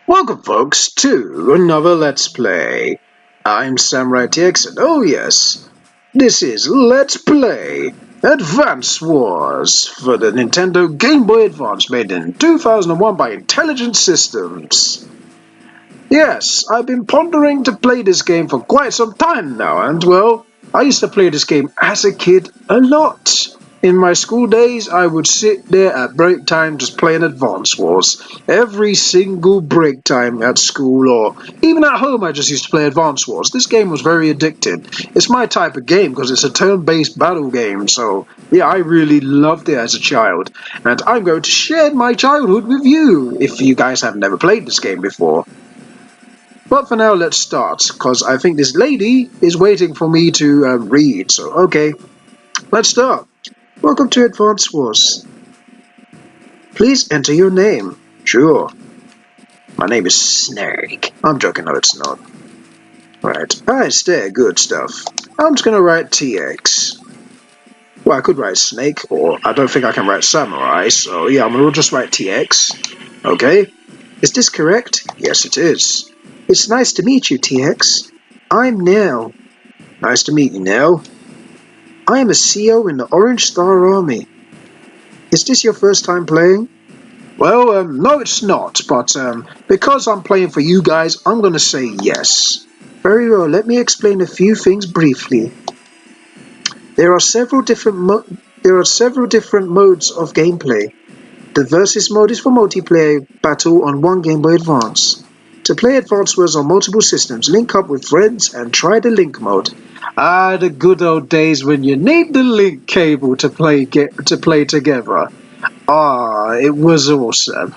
Welcome, folks, to another Let's Play. I'm SamuraiT-X, and oh yes, this is Let's Play Advance Wars for the Nintendo Game Boy Advance, made in 2001 by Intelligent Systems. Yes, I've been pondering to play this game for quite some time now, and well, I used to play this game as a kid a lot. In my school days, I would sit there at break time just playing Advance Wars. Every single break time at school or even at home, I just used to play Advance Wars. This game was very addicting. It's my type of game because it's a turn-based battle game, so yeah, I really loved it as a child. And I'm going to share my childhood with you if you guys have never played this game before. But for now, let's start, because I think this lady is waiting for me to read, so okay, let's start. Welcome to Advance Wars. Please enter your name. Sure. My name is Snake. I'm joking, no it's not. Right, it's there, good stuff. I'm just gonna write TX. Well, I could write Snake, or I don't think I can write Samurai, so yeah, I'm gonna just write TX. Okay. Is this correct? Yes, it is. It's nice to meet you, TX. I'm Nell. Nice to meet you, Nell. I am a CO in the Orange Star Army. Is this your first time playing? Well, no it's not, but because I'm playing for you guys, I'm gonna say yes. Very well, let me explain a few things briefly. There are several different modes of gameplay. The Versus mode is for multiplayer battle on one Game Boy Advance. To play Advance Wars on multiple systems, link up with friends and try the link mode. Ah, the good old days when you need the link cable to play together. Ah, it was awesome.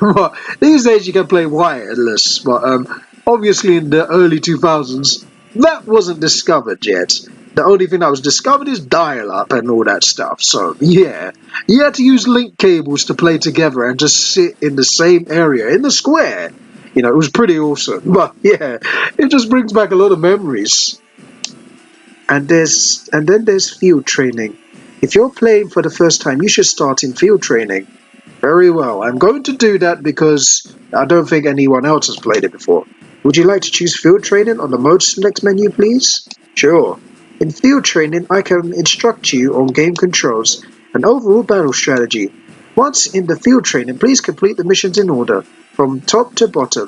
These days you can play wireless, but obviously in the early 2000s, that wasn't discovered yet. The only thing that was discovered is dial-up and all that stuff, so yeah. You had to use link cables to play together and just sit in the same area, in the square. You know, it was pretty awesome, but yeah, it just brings back a lot of memories. And then there's field training. If you're playing for the first time, you should start in field training. Very well, I'm going to do that because I don't think anyone else has played it before. Would you like to choose field training on the mode select menu, please? Sure. In field training, I can instruct you on game controls and overall battle strategy. Once in the field training, please complete the missions in order, from top to bottom.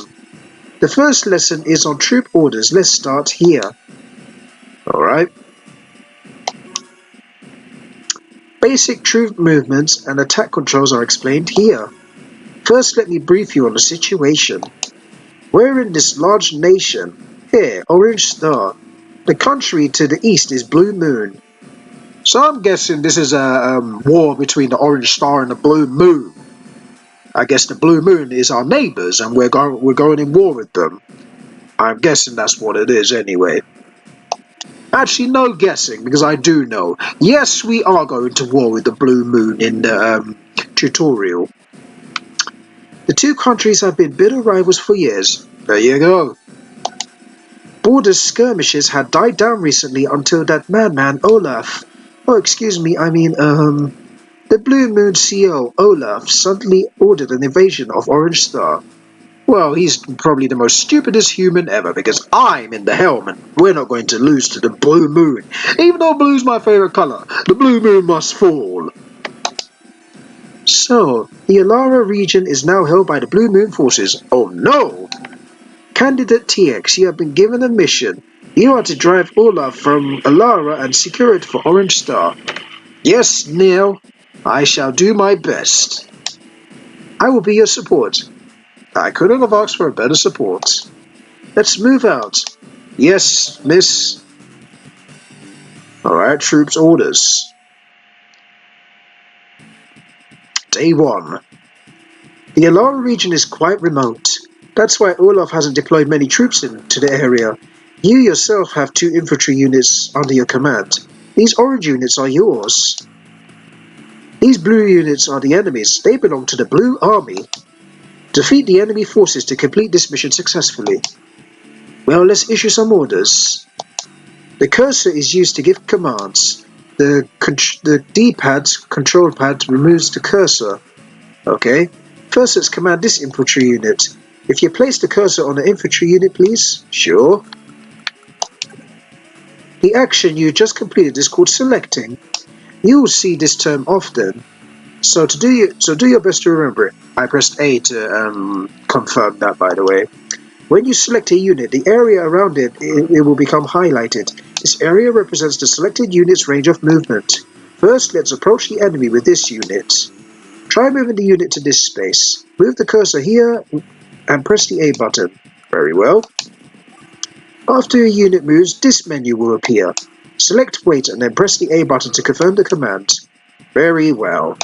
The first lesson is on troop orders. Let's start here. Alright. Basic troop movements and attack controls are explained here. First, let me brief you on the situation. We're in this large nation. Here, Orange Star. The country to the east is Blue Moon. So I'm guessing this is a war between the Orange Star and the Blue Moon. I guess the Blue Moon is our neighbors and we're going in war with them. I'm guessing that's what it is anyway. Actually, no guessing, because I do know. Yes, we are going to war with the Blue Moon in the tutorial. The two countries have been bitter rivals for years. There you go. Border skirmishes had died down recently until that madman Olaf. Oh, excuse me, I mean, the Blue Moon CO, Olaf, suddenly ordered an invasion of Orange Star. Well, he's probably the most stupidest human ever, because I'm in the helm and we're not going to lose to the Blue Moon. Even though blue's my favourite colour, the Blue Moon must fall. So, the Alara region is now held by the Blue Moon forces. Oh no! Candidate TX, you have been given a mission. You are to drive Olaf from Alara and secure it for Orange Star. Yes, Neil, I shall do my best. I will be your support. I couldn't have asked for a better support. Let's move out. Yes, miss. Alright, troops orders. Day 1. The Alara region is quite remote. That's why Olaf hasn't deployed many troops into the area. You yourself have 2 infantry units under your command. These orange units are yours. These blue units are the enemy's. They belong to the Blue Army. Defeat the enemy forces to complete this mission successfully. Well, let's issue some orders. The cursor is used to give commands. The D-pad, control pad, removes the cursor. Okay. First, let's command this infantry unit. If you place the cursor on the infantry unit, please. Sure. The action you just completed is called selecting. You will see this term often. So do your best to remember it. I pressed A to confirm that, by the way. When you select a unit, the area around it will become highlighted. This area represents the selected unit's range of movement. First, let's approach the enemy with this unit. Try moving the unit to this space. Move the cursor here and press the A button. Very well. After a unit moves, this menu will appear. Select wait and then press the A button to confirm the command. Very well.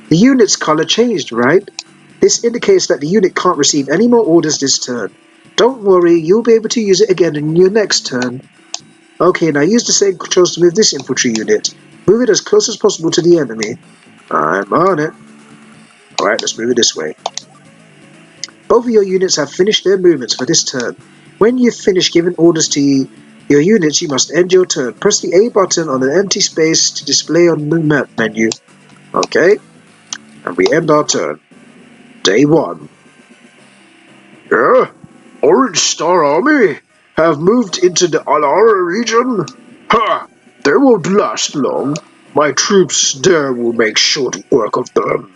The unit's color changed, right? This indicates that the unit can't receive any more orders this turn. Don't worry, you'll be able to use it again in your next turn. Okay, now use the same controls to move this infantry unit. Move it as close as possible to the enemy. I'm on it. Alright, let's move it this way. Both of your units have finished their movements for this turn. When you've finished giving orders to your units, you must end your turn. Press the A button on an empty space to display on the map menu. Okay, and we end our turn. Day 1. Yeah? Orange Star Army have moved into the Alara region? Ha! They won't last long. My troops there will make short work of them.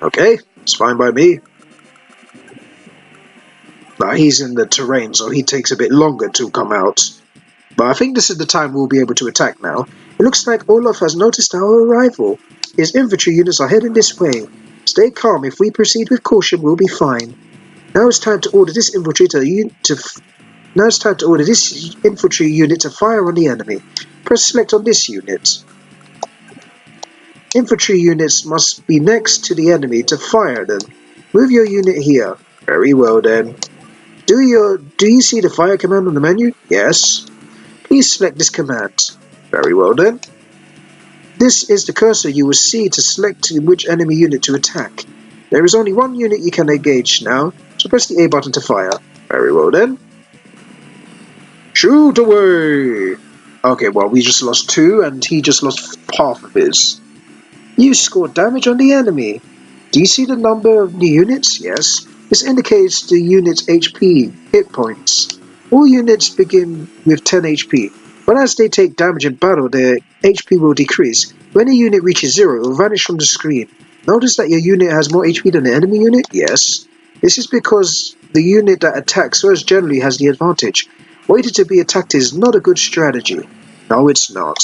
Okay, it's fine by me. Now he's in the terrain, so he takes a bit longer to come out. But I think this is the time we'll be able to attack now. It looks like Olaf has noticed our arrival. His infantry units are heading this way. Stay calm. If we proceed with caution, we'll be fine. Now it's time to order this infantry unit to fire on the enemy. Press select on this unit. Infantry units must be next to the enemy to fire them. Move your unit here. Very well then. Do you see the fire command on the menu? Yes. Please select this command. Very well then. This is the cursor you will see to select which enemy unit to attack. There is only one unit you can engage now, so press the A button to fire. Very well then. Shoot away! Okay, well we just lost 2 and he just lost half of his. You scored damage on the enemy. Do you see the number of the units? Yes. This indicates the unit's HP, hit points. All units begin with 10 HP, but as they take damage in battle, their HP will decrease. When a unit reaches 0, it will vanish from the screen. Notice that your unit has more HP than the enemy unit? Yes. This is because the unit that attacks first generally has the advantage. Waiting to be attacked is not a good strategy. No, it's not.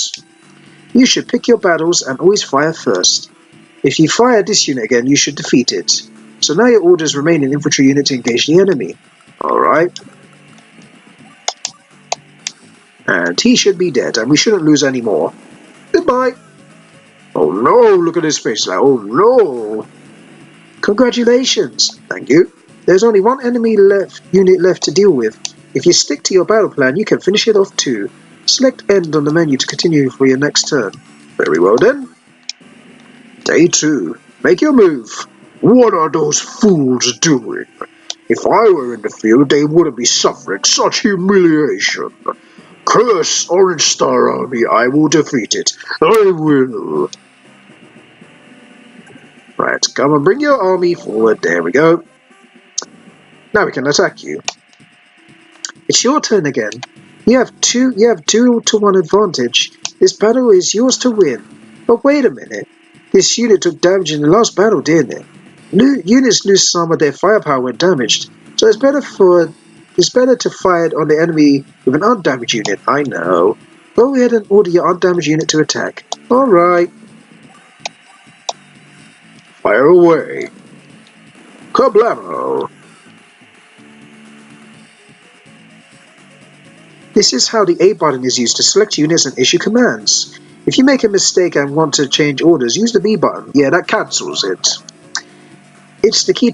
You should pick your battles and always fire first. If you fire this unit again, you should defeat it. So now your orders remain an infantry unit to engage the enemy. Alright. And he should be dead, and we shouldn't lose any more. Goodbye! Oh no, look at his face, like, oh no! Congratulations! Thank you. There's only one enemy unit left to deal with. If you stick to your battle plan, you can finish it off too. Select End on the menu to continue for your next turn. Very well then. Day 2. Make your move. What are those fools doing? If I were in the field, they wouldn't be suffering such humiliation. Curse Orange Star Army, I will defeat it. I will. Right, come and bring your army forward. There we go. Now we can attack you. It's your turn again. You have 2 to 1 advantage. This battle is yours to win. But wait a minute. This unit took damage in the last battle, didn't it? Units lose some of their firepower when damaged, so it's better to fire on the enemy with an undamaged unit. I know. Go ahead and order your undamaged unit to attack. Alright. Fire away. Kablamo! This is how the A button is used to select units and issue commands. If you make a mistake and want to change orders, use the B button. Yeah, that cancels it. It's the key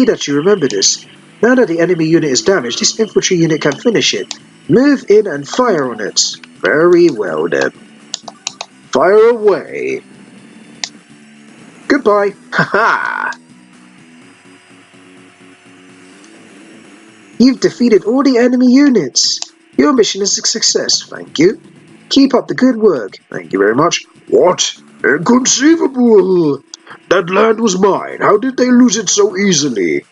that you remember this. Now that the enemy unit is damaged, this infantry unit can finish it. Move in and fire on it. Very well then. Fire away. Goodbye. Haha. You've defeated all the enemy units. Your mission is a success. Thank you. Keep up the good work. Thank you very much. What? Inconceivable! That land was mine. How did they lose it so easily?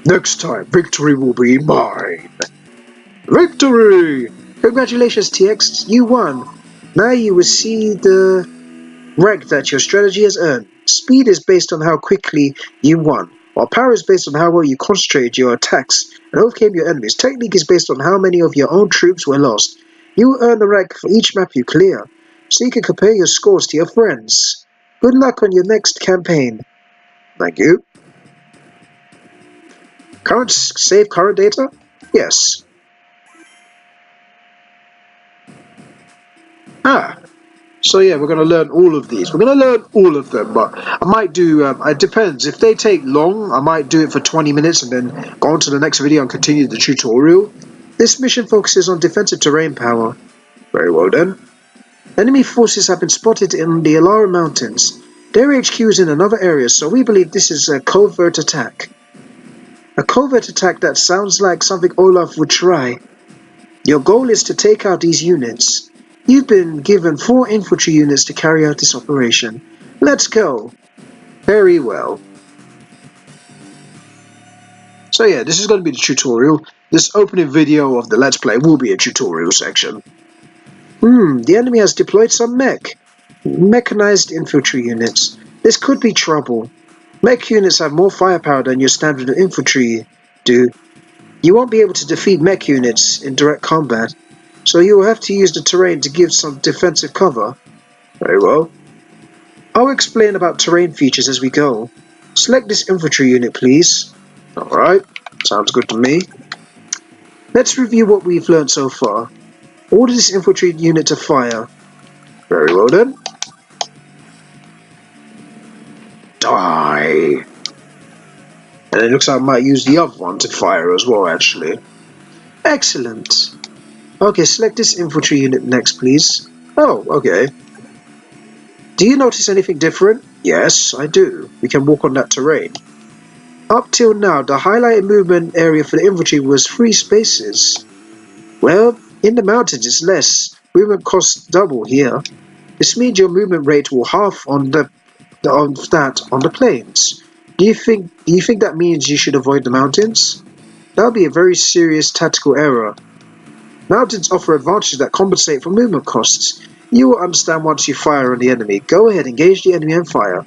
Next time, victory will be mine. Victory! Congratulations, TX. You won. Now you will see the rank that your strategy has earned. Speed is based on how quickly you won, while power is based on how well you concentrated your attacks and overcame your enemies. Technique is based on how many of your own troops were lost. You will earn a rank for each map you clear, so you can compare your scores to your friends. Good luck on your next campaign. Thank you. Save current data? Yes. So yeah, we're going to learn all of these. We're going to learn all of them, but I might do, it depends. If they take long, I might do it for 20 minutes and then go on to the next video and continue the tutorial. This mission focuses on defensive terrain power. Very well then. Enemy forces have been spotted in the Alara Mountains. Their HQ is in another area, so we believe this is a covert attack. A covert attack that sounds like something Olaf would try. Your goal is to take out these units. You've been given 4 infantry units to carry out this operation. Let's go. Very well. So yeah, this is going to be the tutorial. This opening video of the Let's Play will be a tutorial section. The enemy has deployed some mechanized infantry units. This could be trouble. Mech units have more firepower than your standard infantry do. You won't be able to defeat mech units in direct combat, so you will have to use the terrain to give some defensive cover. Very well. I'll explain about terrain features as we go. Select this infantry unit, please. Alright, sounds good to me. Let's review what we've learned so far. Order this infantry unit to fire. Very well then. Die. And it looks like I might use the other one to fire as well, actually. Excellent. Okay, select this infantry unit next, please. Oh, okay. Do you notice anything different? Yes, I do. We can walk on that terrain. Up till now, the highlighted movement area for the infantry was 3 spaces. Well, in the mountains it's less. Movement costs double here. This means your movement rate will half on the plains. Do you think that means you should avoid the mountains? That would be a very serious tactical error. Mountains offer advantages that compensate for movement costs. You will understand once you fire on the enemy. Go ahead, engage the enemy and fire.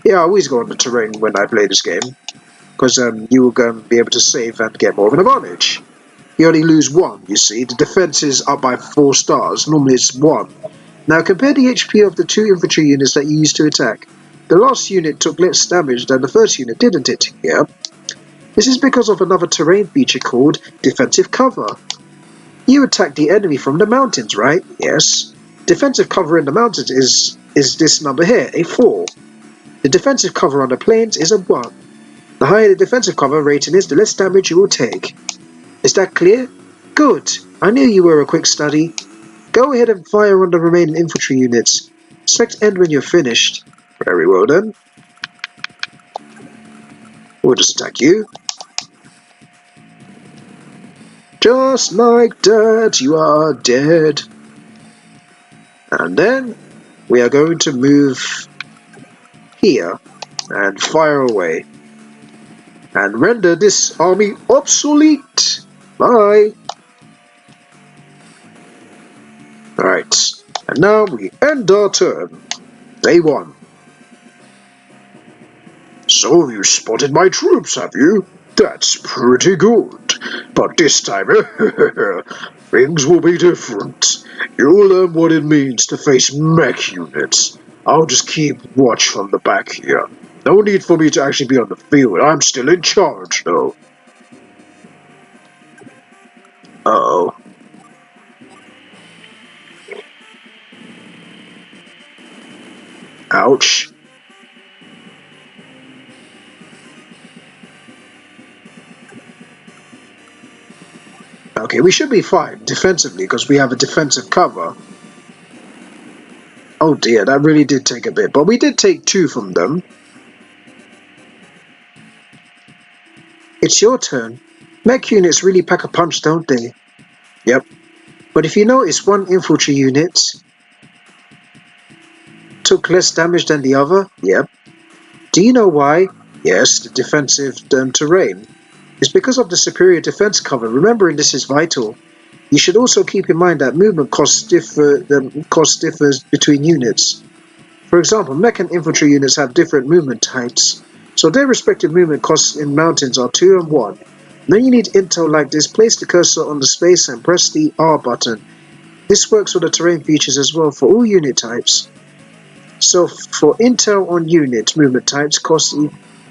Yeah, I always go on the terrain when I play this game, because you will be able to save and get more of an advantage. You only lose 1, you see. The defense is up by 4 stars. Normally it's 1. Now compare the HP of the 2 infantry units that you used to attack. The last unit took less damage than the first unit, didn't it? Yeah. This is because of another terrain feature called defensive cover. You attack the enemy from the mountains, right? Yes. Defensive cover in the mountains is this number here, a 4. The defensive cover on the plains is a 1. The higher the defensive cover rating is, the less damage you will take. Is that clear? Good. I knew you were a quick study. Go ahead and fire on the remaining infantry units. Select end when you're finished. Very well then. We'll just attack you. Just like that, you are dead. And then we are going to move here and fire away and render this army obsolete. Bye. Alright, and now we end our turn. Day 1. So you spotted my troops, have you? That's pretty good. But this time, things will be different. You'll learn what it means to face mech units. I'll just keep watch from the back here. No need for me to actually be on the field. I'm still in charge, though. Uh-oh. Ouch. Okay, we should be fine defensively because we have a defensive cover. Oh dear, that really did take a bit, but we did take 2 from them. It's your turn. Mech units really pack a punch, don't they? Yep. But if you notice, one infantry unit took less damage than the other. Yep. Do you know why? Yes, the defensive terrain. It's because of the superior defense cover. Remembering this is vital. You should also keep in mind that movement cost differs between units. For example, mech and infantry units have different movement types, so their respective movement costs in mountains are 2 and 1. Then you need intel like this. Place the cursor on the space and press the R button. This works with the terrain features as well for all unit types. So for intel on unit, movement types, costs,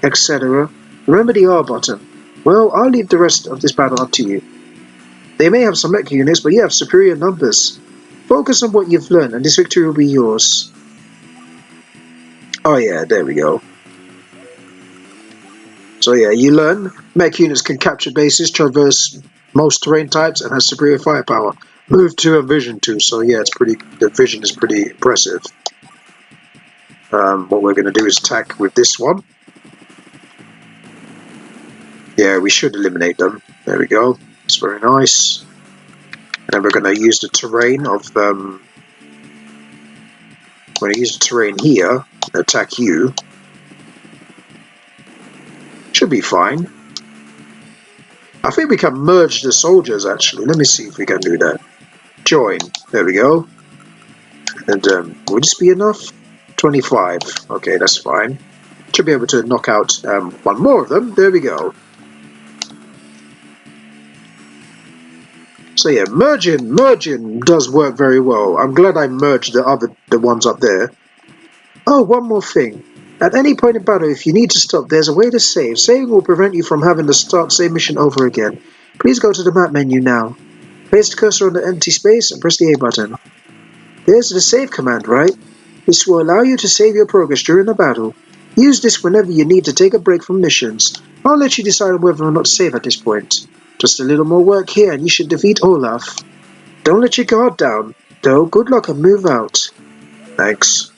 etc., remember the R button. Well, I'll leave the rest of this battle up to you. They may have some mech units, but you have superior numbers. Focus on what you've learned, and this victory will be yours. Oh yeah, there we go. So yeah, you learn mech units can capture bases, traverse most terrain types, and has superior firepower. Move 2 and vision 2, so yeah, the vision is pretty impressive. What we're going to do is attack with this one. Yeah, we should eliminate them. There we go. It's very nice. And then we're going to use the terrain of I'm going to use the terrain here and attack you. Should be fine. I think we can merge the soldiers actually. Let me see if we can do that. Join. There we go. And will this be enough? 25. Okay, that's fine. Should be able to knock out one more of them. There we go. So yeah, merging does work very well. I'm glad I merged the ones up there. Oh, one more thing. At any point in battle, if you need to stop, there's a way to save. Saving will prevent you from having to start save mission over again. Please go to the map menu now. Place the cursor on the empty space and press the A button. There's the save command, right? This will allow you to save your progress during the battle. Use this whenever you need to take a break from missions. I'll let you decide whether or not to save at this point. Just a little more work here and you should defeat Olaf. Don't let your guard down, though. Good luck and move out. Thanks.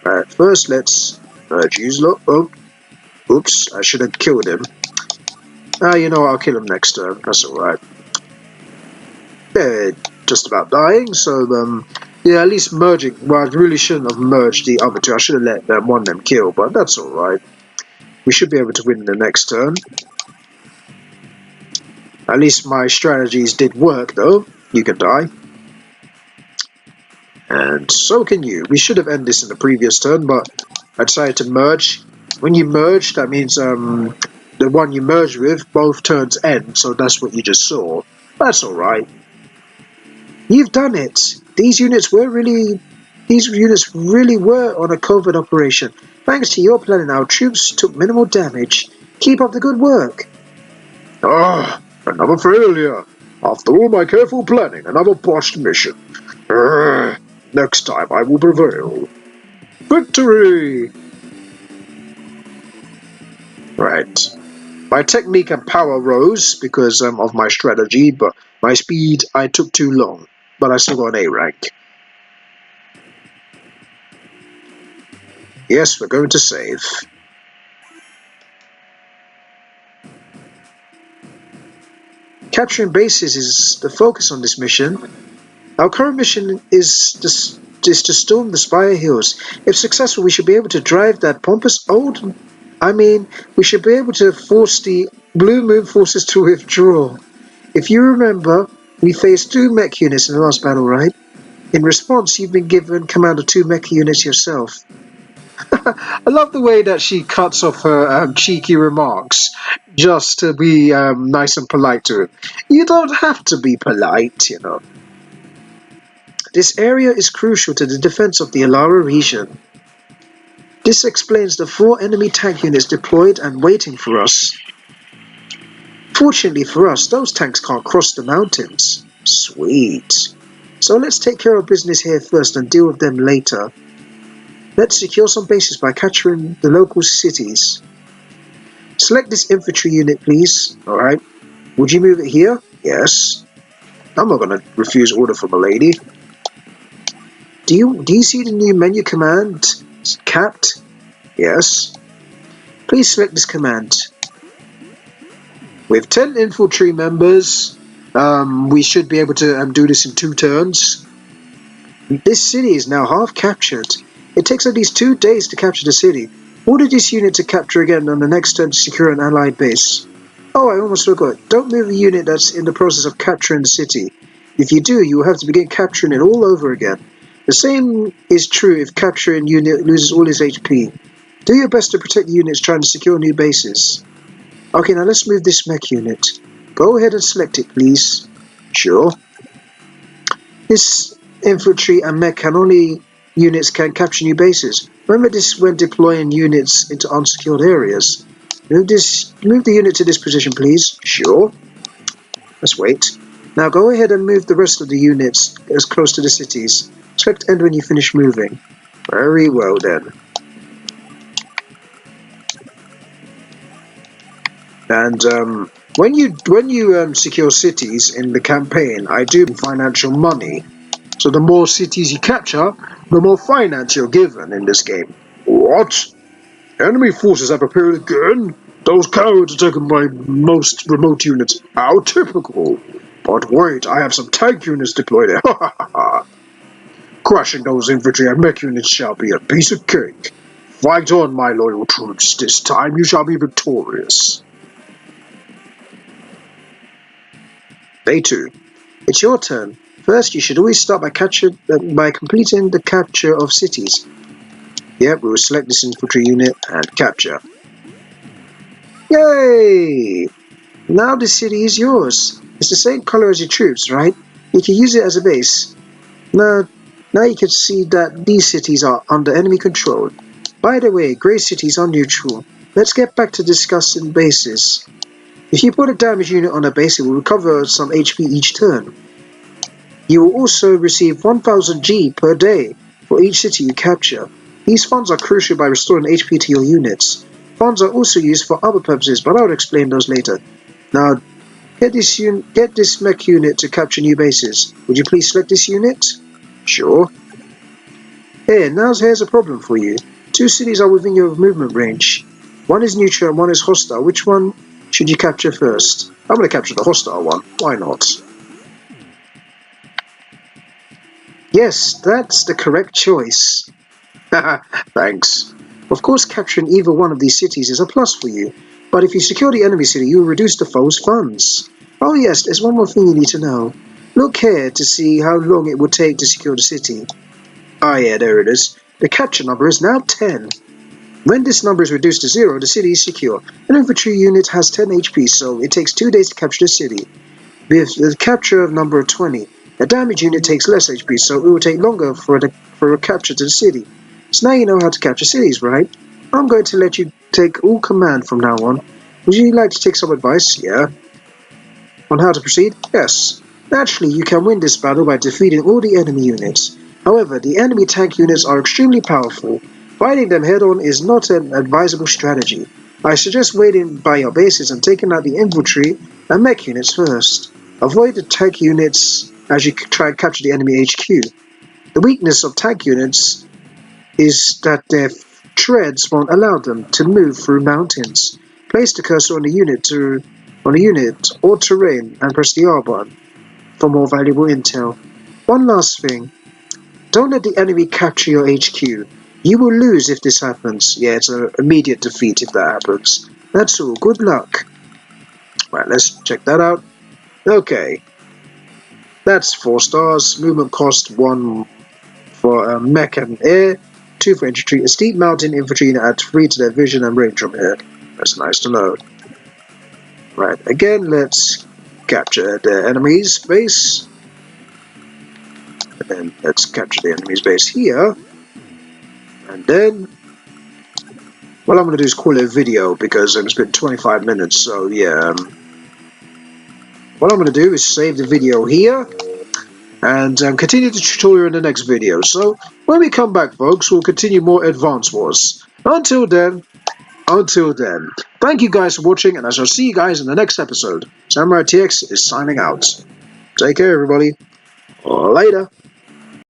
Alright, first let's use oh, oops, I should have killed him. You know, I'll kill him next turn. That's alright. They're just about dying, so yeah, at least merging. Well, I really shouldn't have merged the other two. I should have let one of them kill, but that's alright. We should be able to win the next turn. At least my strategies did work, though. You can die. And so can you. We should have ended this in the previous turn, but I decided to merge. When you merge, that means the one you merge with, both turns end, so that's what you just saw. That's alright. You've done it! These units really were on a covert operation. Thanks to your planning, our troops took minimal damage. Keep up the good work. Ah, another failure. After all my careful planning, another botched mission. Next time I will prevail. Victory! Right. My technique and power rose because of my strategy, but my speed, I took too long. But I still got an A rank. Yes, we're going to save. Capturing bases is the focus on this mission. Our current mission is to storm the Spire Hills. If successful, we should be able to drive that pompous old... we should be able to force the Blue Moon forces to withdraw. If you remember, we faced 2 mech units in the last battle, right? In response, you've been given command of 2 mech units yourself. I love the way that she cuts off her cheeky remarks just to be nice and polite to him. You don't have to be polite, you know. This area is crucial to the defense of the Alara region. This explains the 4 enemy tank units deployed and waiting for us. Fortunately for us, those tanks can't cross the mountains. Sweet. So let's take care of business here first and deal with them later. Let's secure some bases by capturing the local cities. Select this infantry unit, please. Alright. Would you move it here? Yes. I'm not going to refuse order from a lady. Do you see the new menu command? Capped? Yes. Please select this command. With 10 infantry members, we should be able to do this in 2 turns. This city is now half captured. It takes at least 2 days to capture the city. Order this unit to capture again on the next turn to secure an allied base. Oh, I almost forgot. Don't move a unit that's in the process of capturing the city. If you do, you will have to begin capturing it all over again. The same is true if capturing unit loses all its HP. Do your best to protect the units trying to secure new bases. Okay, now let's move this mech unit. Go ahead and select it, please. Sure. This infantry and mech units can capture new bases. Remember this when deploying units into unsecured areas. Move the unit to this position, please. Sure. Let's wait. Now go ahead and move the rest of the units as close to the cities. Select end when you finish moving. Very well then. And when you secure cities in the campaign, I do financial money. So the more cities you capture, the more finance you're given in this game. What? Enemy forces have appeared again? Those cowards are taken by most remote units. How typical. But wait, I have some tank units deployed there. Ha ha ha. Crushing those infantry and mech units shall be a piece of cake. Fight on, my loyal troops. This time you shall be victorious. Day 2. It's your turn. First, you should always start by completing the capture of cities. Yep, we will select this infantry unit and capture. Yay! Now the city is yours. It's the same color as your troops, right? You can use it as a base. Now you can see that these cities are under enemy control. By the way, grey cities are neutral. Let's get back to discussing bases. If you put a damage unit on a base, it will recover some HP each turn. You will also receive 1000 G per day for each city you capture. These funds are crucial by restoring HP to your units. Funds are also used for other purposes, but I'll explain those later. Now, get this mech unit to capture new bases. Would you please select this unit? Sure. Here's a problem for you. 2 cities are within your movement range. One is neutral and one is hostile. Which one should you capture first? I'm going to capture the hostile one. Why not? Yes, that's the correct choice. Thanks. Of course, capturing either one of these cities is a plus for you, but if you secure the enemy city, you will reduce the foe's funds. Oh yes, there's one more thing you need to know. Look here to see how long it would take to secure the city. Ah yeah, there it is. The capture number is now 10. When this number is reduced to 0, the city is secure. An infantry unit has 10 HP, so it takes 2 days to capture the city. With the capture of number 20, a damage unit takes less HP, so it will take longer for a capture to the city. So now you know how to capture cities, right? I'm going to let you take all command from now on. Would you like to take some advice? Yeah. On how to proceed? Yes. Naturally, you can win this battle by defeating all the enemy units. However, the enemy tank units are extremely powerful. Fighting them head-on is not an advisable strategy. I suggest waiting by your bases and taking out the infantry and mech units first. Avoid the tank units as you try and capture the enemy HQ. The weakness of tank units is that their treads won't allow them to move through mountains. Place the cursor on the unit or terrain and press the R button for more valuable intel. One last thing. Don't let the enemy capture your HQ. You will lose if this happens. Yeah, it's an immediate defeat if that happens. That's all. Good luck. Right, let's check that out. Okay. That's 4 stars. Movement cost 1 for mech and air. 2 for infantry. A steep mountain infantry unit adds 3 to their vision and range from here. That's nice to know. Right, again, let's capture the enemy's base. And then let's capture the enemy's base here. And then, what I'm going to do is call it a video because it's been 25 minutes, so yeah. What I'm going to do is save the video here. and continue the tutorial in the next video. So when we come back, folks, we'll continue more Advance Wars. Until then, thank you guys for watching, and I shall see you guys in the next episode. SamuraiT-X is signing out. Take care, everybody. Later.